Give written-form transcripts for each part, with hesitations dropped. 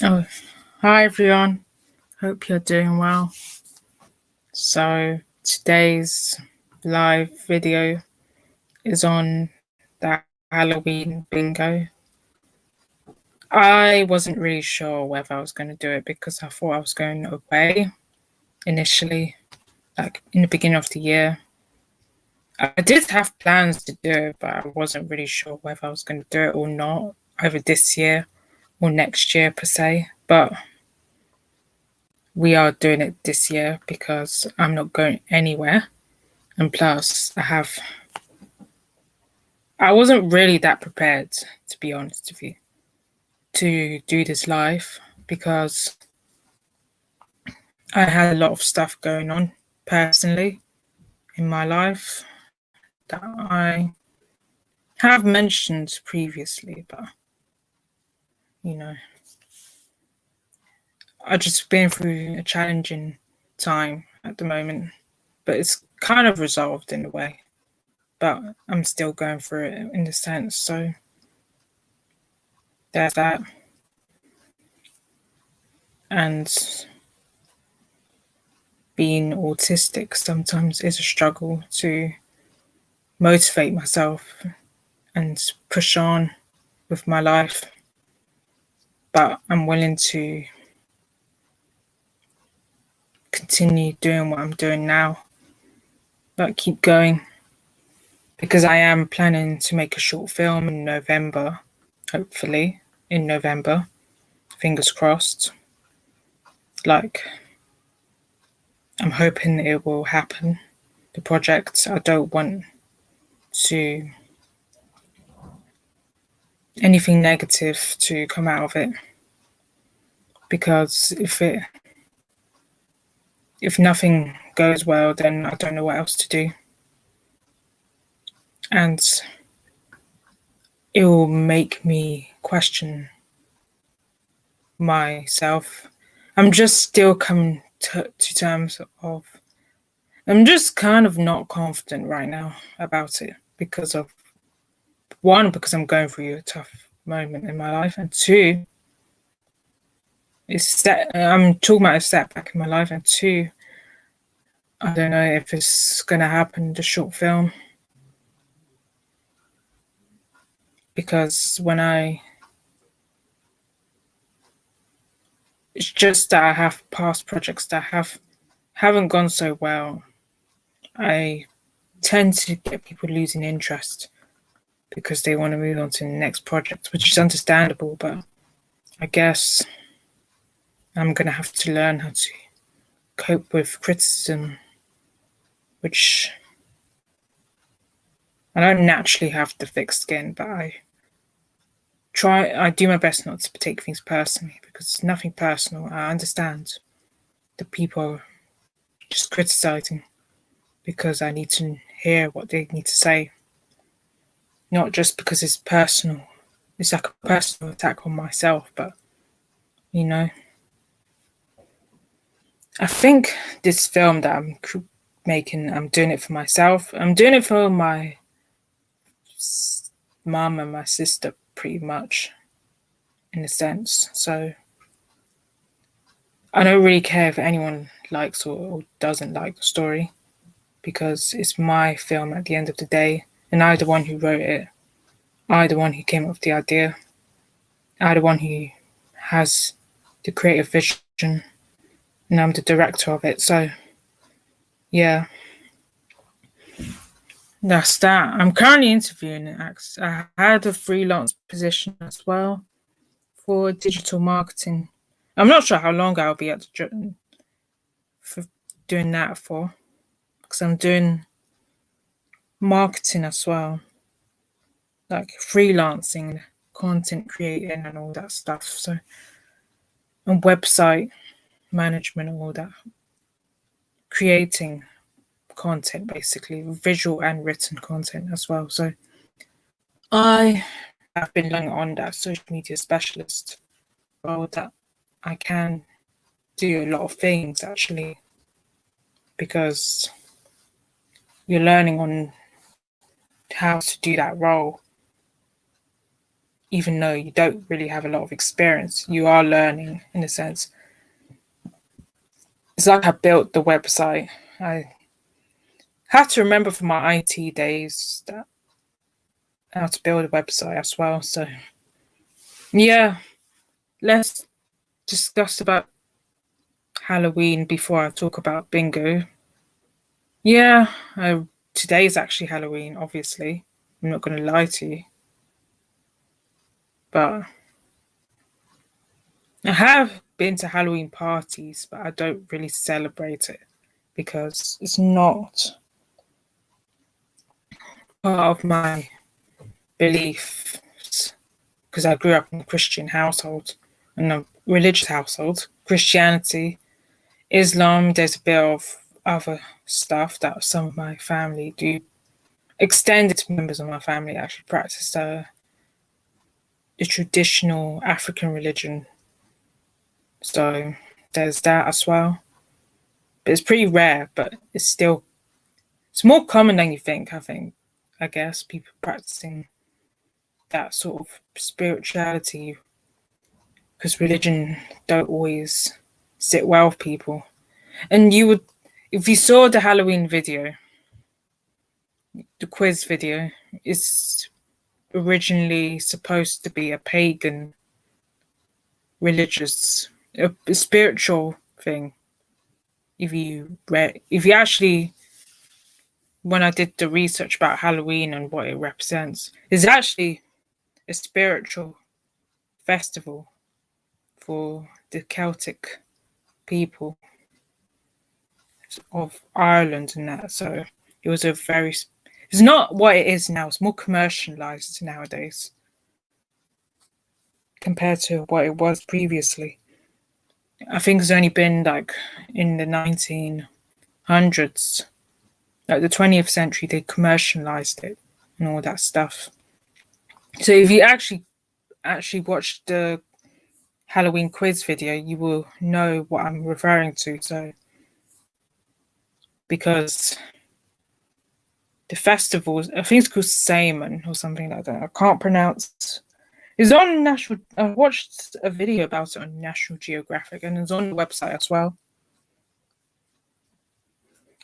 Oh, hi everyone. Hope you're doing well. So, today's live video is on the Halloween bingo. I wasn't really sure whether I was going to do it because I thought I was going away initially, like in the beginning of the year. I did have plans to do it, but I wasn't really sure whether I was going to do it or not, either this year or next year per se. But we are doing it this year because I'm not going anywhere. And plus, I wasn't really that prepared, to be honest with you, to do this live because I had a lot of stuff going on personally in my life that I have mentioned previously, but you know, I've just been through a challenging time at the moment, but it's kind of resolved in a way. But I'm still going through it in a sense, so there's that. And being autistic sometimes is a struggle to motivate myself and push on with my life. But I'm willing to continue doing what I'm doing now, like keep going, because I am planning to make a short film in November, hopefully in November, fingers crossed. Like, I'm hoping it will happen. The project, I don't want to anything negative to come out of it, because if nothing goes well, then I don't know what else to do. And it will make me question myself. I'm just still coming to terms of, I'm just kind of not confident right now about it because of one, because I'm going through a tough moment in my life, and two, I'm talking about a setback in my life, and two, I don't know if it's going to happen, the short film, because it's just that I have past projects that haven't gone so well. I tend to get people losing interest because they want to move on to the next project, which is understandable, but I guess I'm going to have to learn how to cope with criticism, which I don't naturally have the thick skin, but I do my best not to take things personally because it's nothing personal. I understand the people just criticizing because I need to hear what they need to say, not just because it's personal. It's like a personal attack on myself, but you know, I think this film that I'm making, I'm doing it for myself. I'm doing it for my mum and my sister, pretty much, in a sense. So I don't really care if anyone likes or doesn't like the story because it's my film at the end of the day, and I'm the one who wrote it. I'm the one who came up with the idea. I'm the one who has the creative vision, and I'm the director of it. So yeah, that's that. I'm currently interviewing acts. I had a freelance position as well for digital marketing. I'm not sure how long I'll be for doing that for, because I'm doing marketing as well, like freelancing, content creating, and all that stuff. So, and website management, all that, creating content basically, visual and written content as well. So, I have been learning on that social media specialist role that I can do a lot of things actually because you're learning on how to do that role even though you don't really have a lot of experience, you are learning in a sense. It's like I built the website. I had to remember from my IT days that how to build a website as well. So yeah, let's discuss about Halloween before I talk about bingo. Yeah, today is actually Halloween, obviously. I'm not going to lie to you. But I have been to Halloween parties, but I don't really celebrate it because it's not part of my beliefs. Because I grew up in a Christian household, in a religious household. Christianity, Islam, there's a bit of other stuff that some of my family do. Extended members of my family actually practice the traditional African religion. So there's that as well. But it's pretty rare, but it's more common than you think, I guess, people practicing that sort of spirituality because religion don't always sit well with people. And you would, if you saw the Halloween video, the quiz video, it's originally supposed to be a pagan religious, a spiritual thing. If you actually, when I did the research about Halloween and what it represents, it's actually a spiritual festival for the Celtic people of Ireland and that. So it was it's not what it is now. It's more commercialized nowadays compared to what it was previously. I think it's only been like in the 1900s, like the 20th century, they commercialized it and all that stuff. So if you actually watch the Halloween quiz video, you will know what I'm referring to. So because the festivals, I think it's called Samhain or something like that. I can't pronounce. It's on National. I watched a video about it on National Geographic, and it's on the website as well.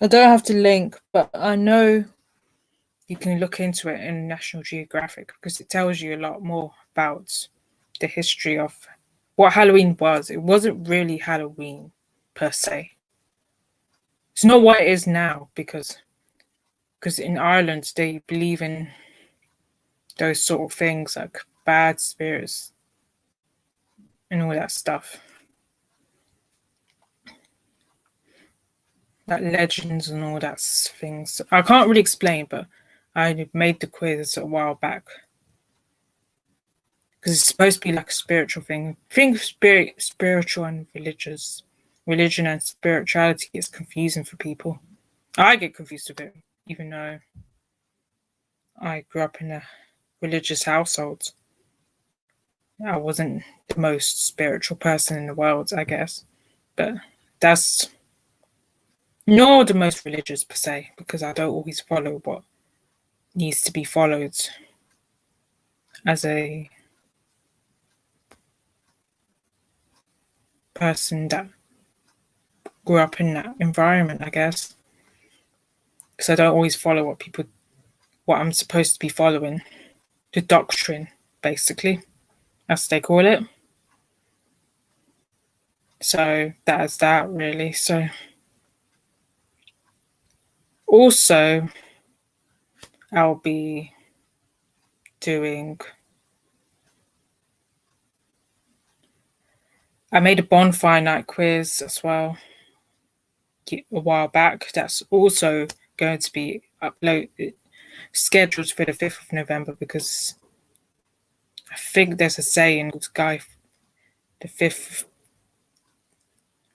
I don't have to link, but I know you can look into it in National Geographic because it tells you a lot more about the history of what Halloween was. It wasn't really Halloween per se. It's not what it is now because in Ireland they believe in those sort of things like bad spirits and all that stuff. Like legends and all that things. I can't really explain, but I made the quiz a while back. Because it's supposed to be like a spiritual thing. I think spiritual and religious. Religion and spirituality is confusing for people. I get confused with it, even though I grew up in a religious household. I wasn't the most spiritual person in the world, I guess. But that's not the most religious per se, because I don't always follow what needs to be followed as a person that grew up in that environment, I guess. Because I don't always follow what I'm supposed to be following. The doctrine, basically, as they call it. So that's that really. So also I'll be doing, I made a bonfire night quiz as well a while back. That's also going to be scheduled for the 5th of November because I think there's a saying, Guy, the 5th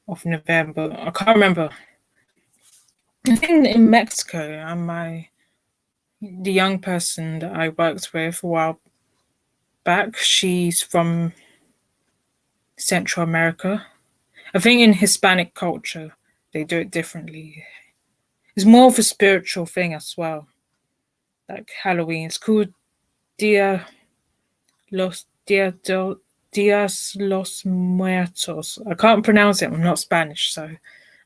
of November. I can't remember. I think in Mexico, the young person that I worked with a while back, she's from Central America. I think in Hispanic culture, they do it differently. It's more of a spiritual thing as well. Like Halloween, it's called Dia Dias los Muertos. I can't pronounce it. I'm not Spanish, so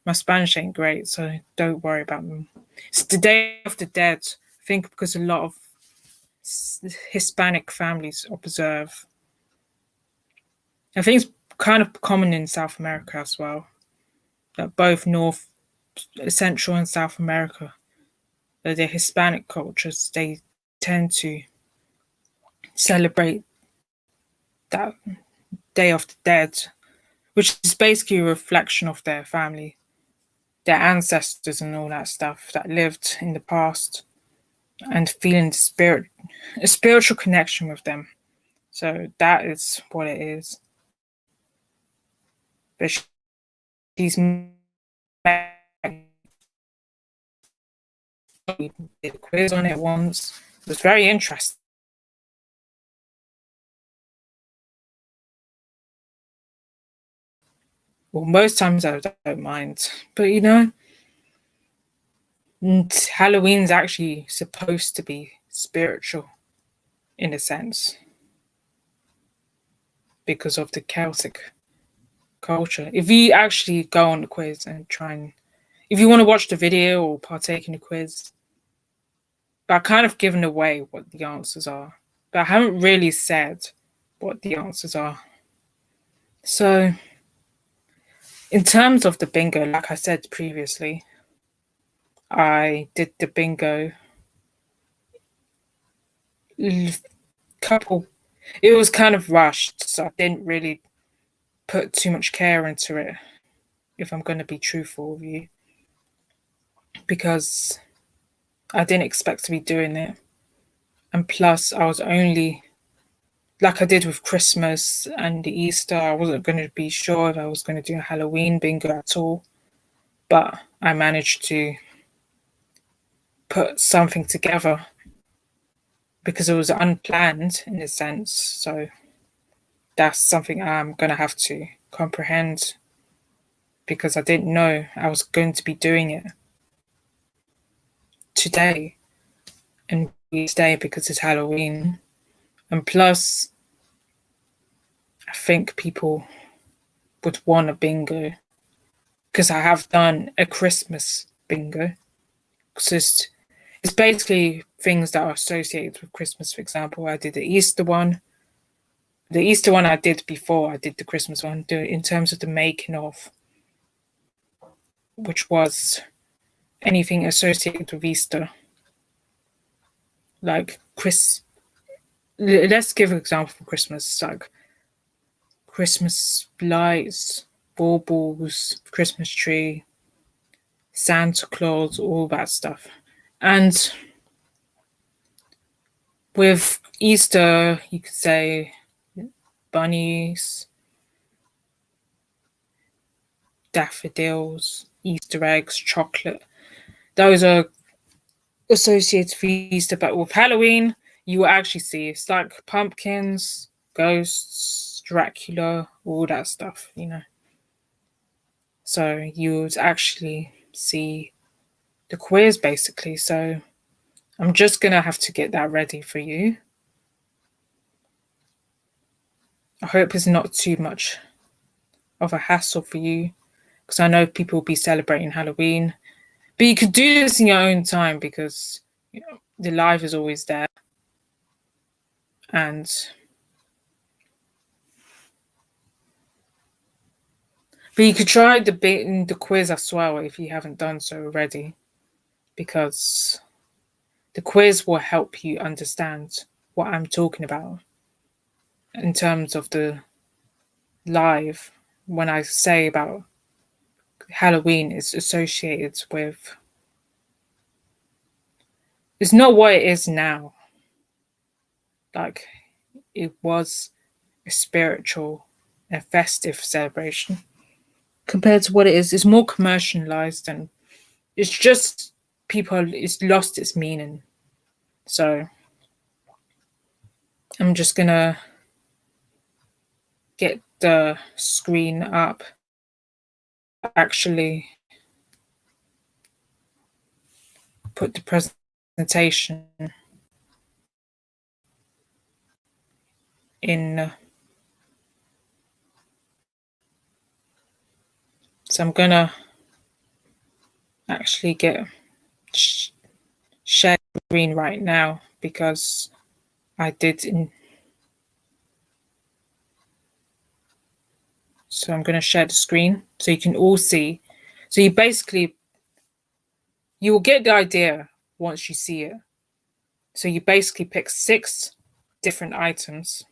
my Spanish ain't great. So don't worry about them. It's the Day of the Dead. I think because a lot of Hispanic families observe. I think it's kind of common in South America as well. That both North, Central, and South America, the Hispanic cultures, they tend to celebrate that Day of the Dead, which is basically a reflection of their family, their ancestors, and all that stuff that lived in the past, and feeling a spiritual connection with them. So that is what it is. But she's did a quiz on it once. It was very interesting. Well, most times I don't mind, but Halloween's actually supposed to be spiritual in a sense because of the Celtic culture. If you actually go on the quiz and if you want to watch the video or partake in the quiz, I've kind of given away what the answers are, but I haven't really said what the answers are. So, in terms of the bingo, like I said previously, I did the bingo couple. It was kind of rushed, so I didn't really put too much care into it, if I'm going to be truthful with you, because I didn't expect to be doing it. And plus, I was only, like I did with Christmas and Easter, I wasn't going to be sure if I was going to do a Halloween bingo at all. But I managed to put something together because it was unplanned in a sense. So that's something I'm going to have to comprehend because I didn't know I was going to be doing it today and today because it's Halloween. And plus, I think people would want a bingo because I have done a Christmas bingo. Because it's basically things that are associated with Christmas. For example, I did the Easter one. The Easter one I did before I did the Christmas one, in terms of the making of, which was anything associated with Easter. Like let's give an example for Christmas, like Christmas lights, baubles, Christmas tree, Santa Claus, all that stuff. And with Easter, you could say bunnies, daffodils, Easter eggs, chocolate. Those are associated with Easter, but with Halloween, you will actually see it's like pumpkins, ghosts, Dracula, all that stuff. So you would actually see the quiz basically. So I'm just gonna have to get that ready for you. I hope it's not too much of a hassle for you because I know people will be celebrating Halloween. But you could do this in your own time because the live is always there. But you could try the quiz as well if you haven't done so already, because the quiz will help you understand what I'm talking about in terms of the live. When I say about Halloween is associated with, it's not what it is now. Like it was a spiritual and festive celebration compared to what it is. It's more commercialized and it's just it's lost its meaning. So I'm just gonna get the screen up. Actually put the presentation in. So I'm gonna actually get share screen right now because I did. So I'm gonna share the screen so you can all see. So you will get the idea once you see it. So you basically pick 6 different items,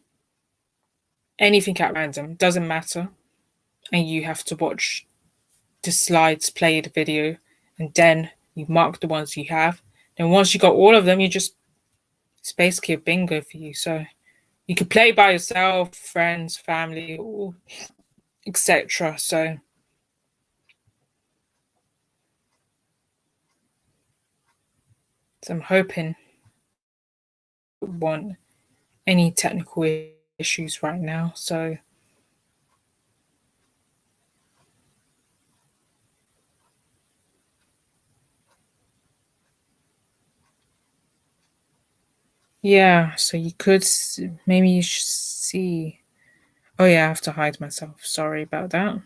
anything at random, doesn't matter, and you have to watch the slides play the video, and then you mark the ones you have. Then once you got all of them, it's basically a bingo for you. So you could play by yourself, friends, family, or etc. So I'm hoping want any technical issues right now. So yeah, so you could maybe you should see. Oh yeah, I have to hide myself. Sorry about that.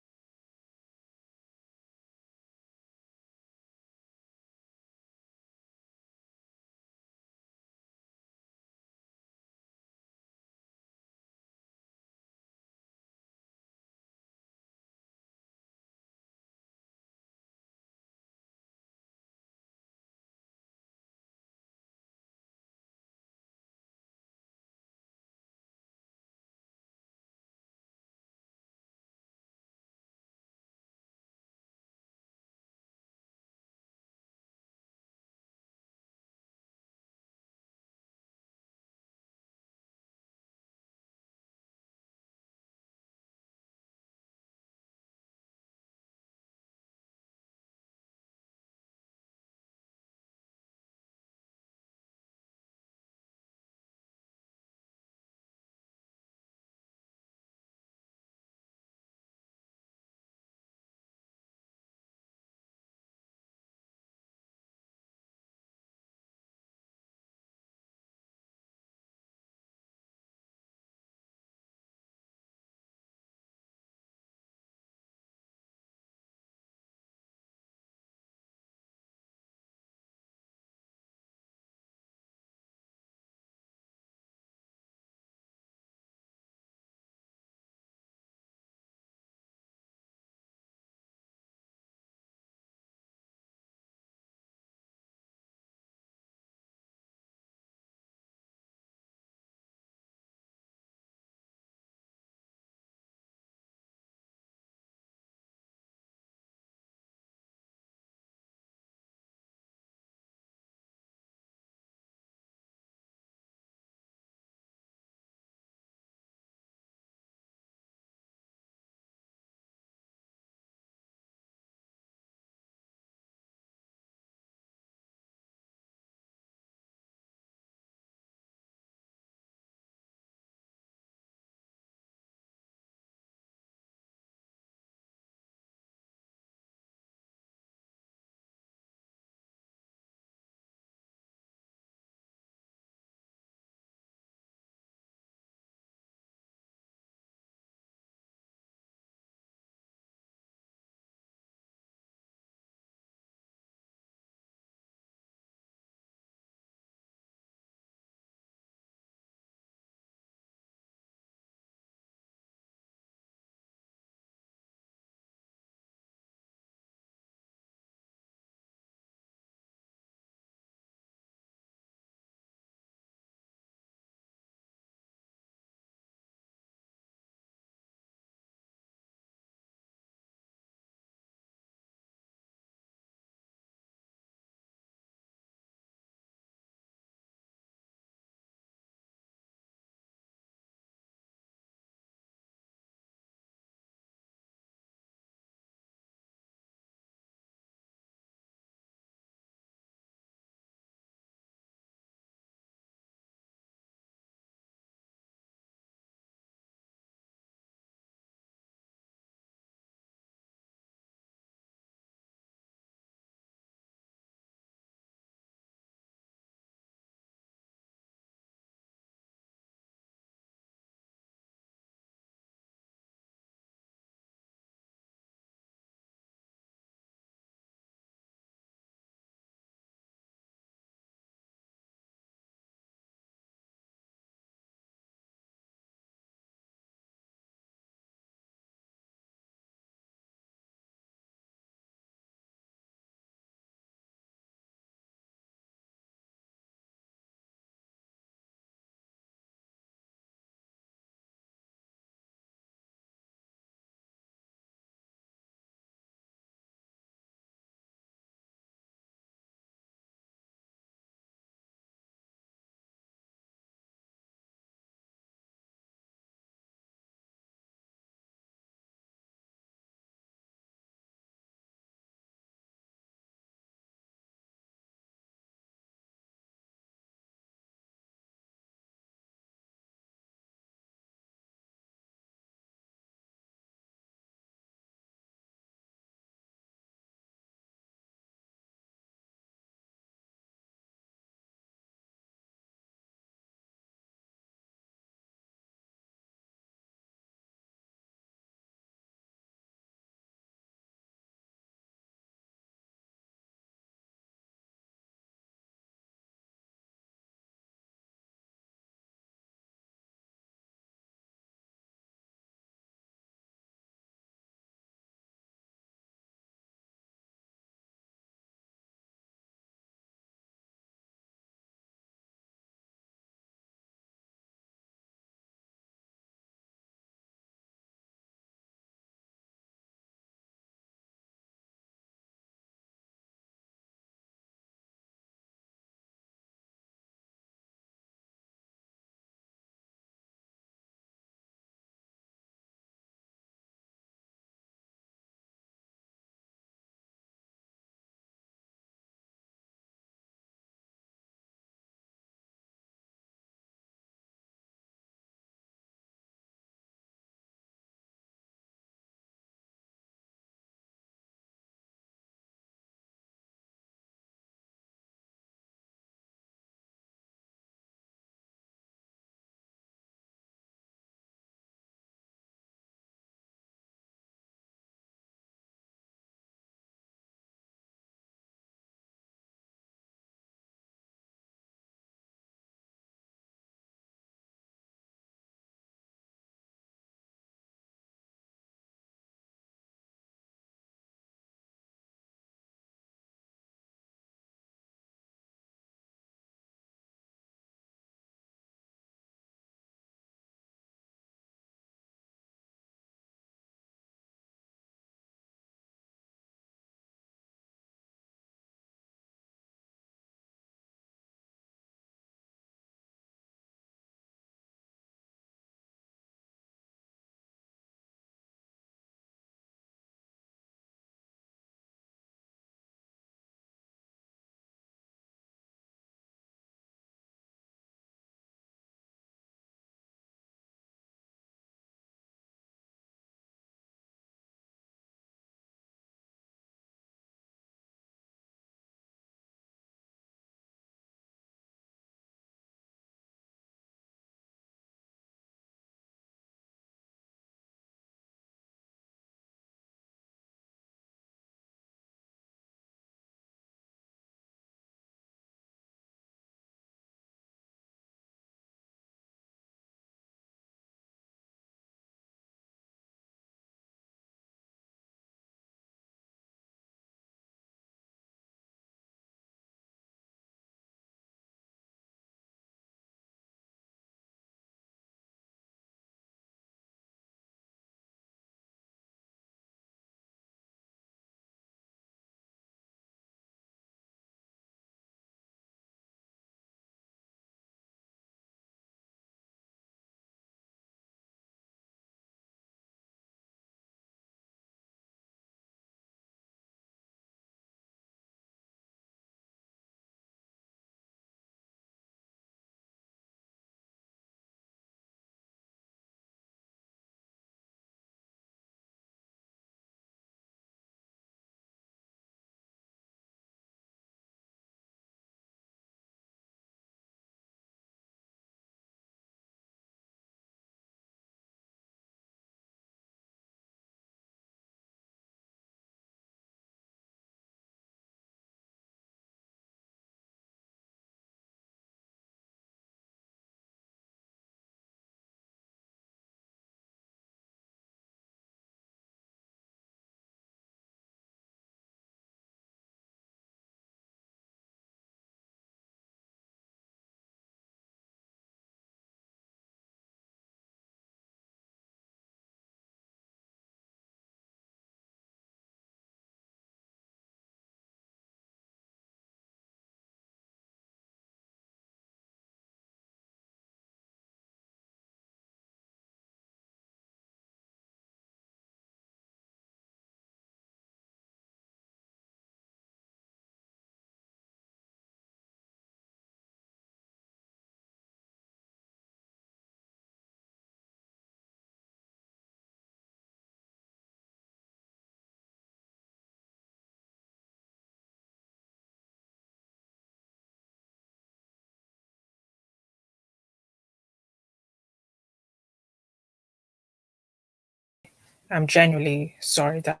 I'm genuinely sorry that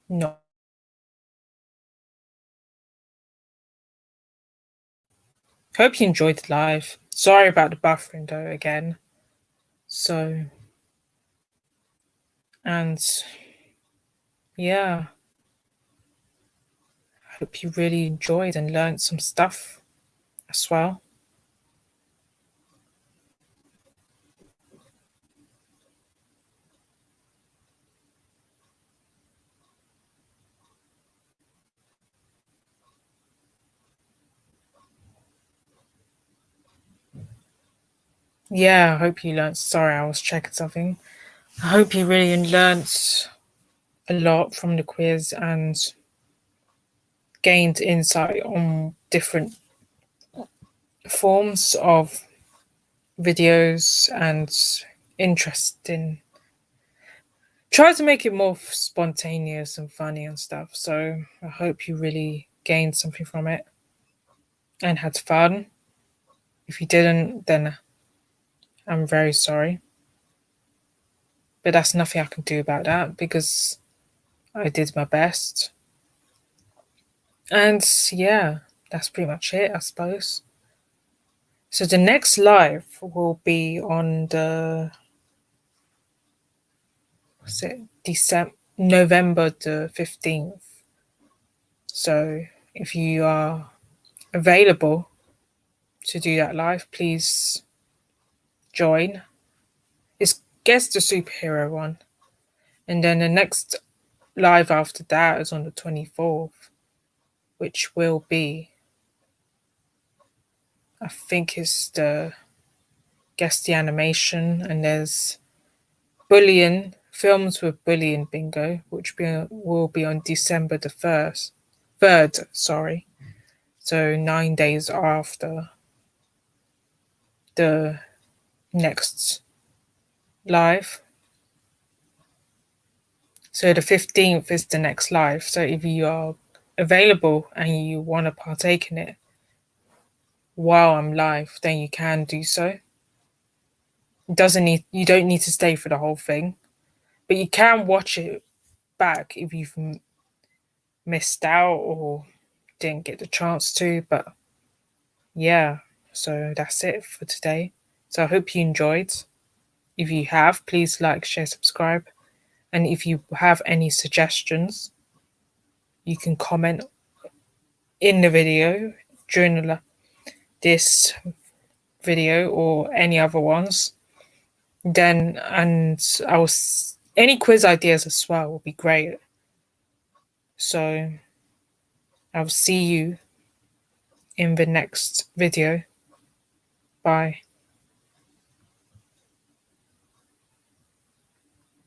no. Hope you enjoyed the live. Sorry about the buffering though again. So, and yeah, hope you really enjoyed and learned some stuff as well. Yeah, I hope you learned. Sorry, I was checking something. I hope you really learnt a lot from the quiz and gained insight on different forms of videos and interesting. Try to make it more spontaneous and funny and stuff. So I hope you really gained something from it and had fun. If you didn't, then I'm very sorry. But that's nothing I can do about that because I did my best. And yeah, that's pretty much it, I suppose. So the next live will be on the November the 15th. So if you are available to do that live, please join. It's guess the superhero one. And then the next live after that is on the 24th, which will be, I think, is the guess the animation, and there's Bullion films with Bullion Bingo, which will be on December the 3rd, sorry. So 9 days after the next live. So the 15th is the next live. So if you are available and you want to partake in it while I'm live, then you can do so. You don't need to stay for the whole thing, but you can watch it back if you've missed out or didn't get the chance to. But yeah, so that's it for today. So I hope you enjoyed. If you have, please like, share, subscribe. And if you have any suggestions, you can comment in the video during this video or any other ones. Then, and any quiz ideas as well will be great. So I'll see you in the next video. Bye.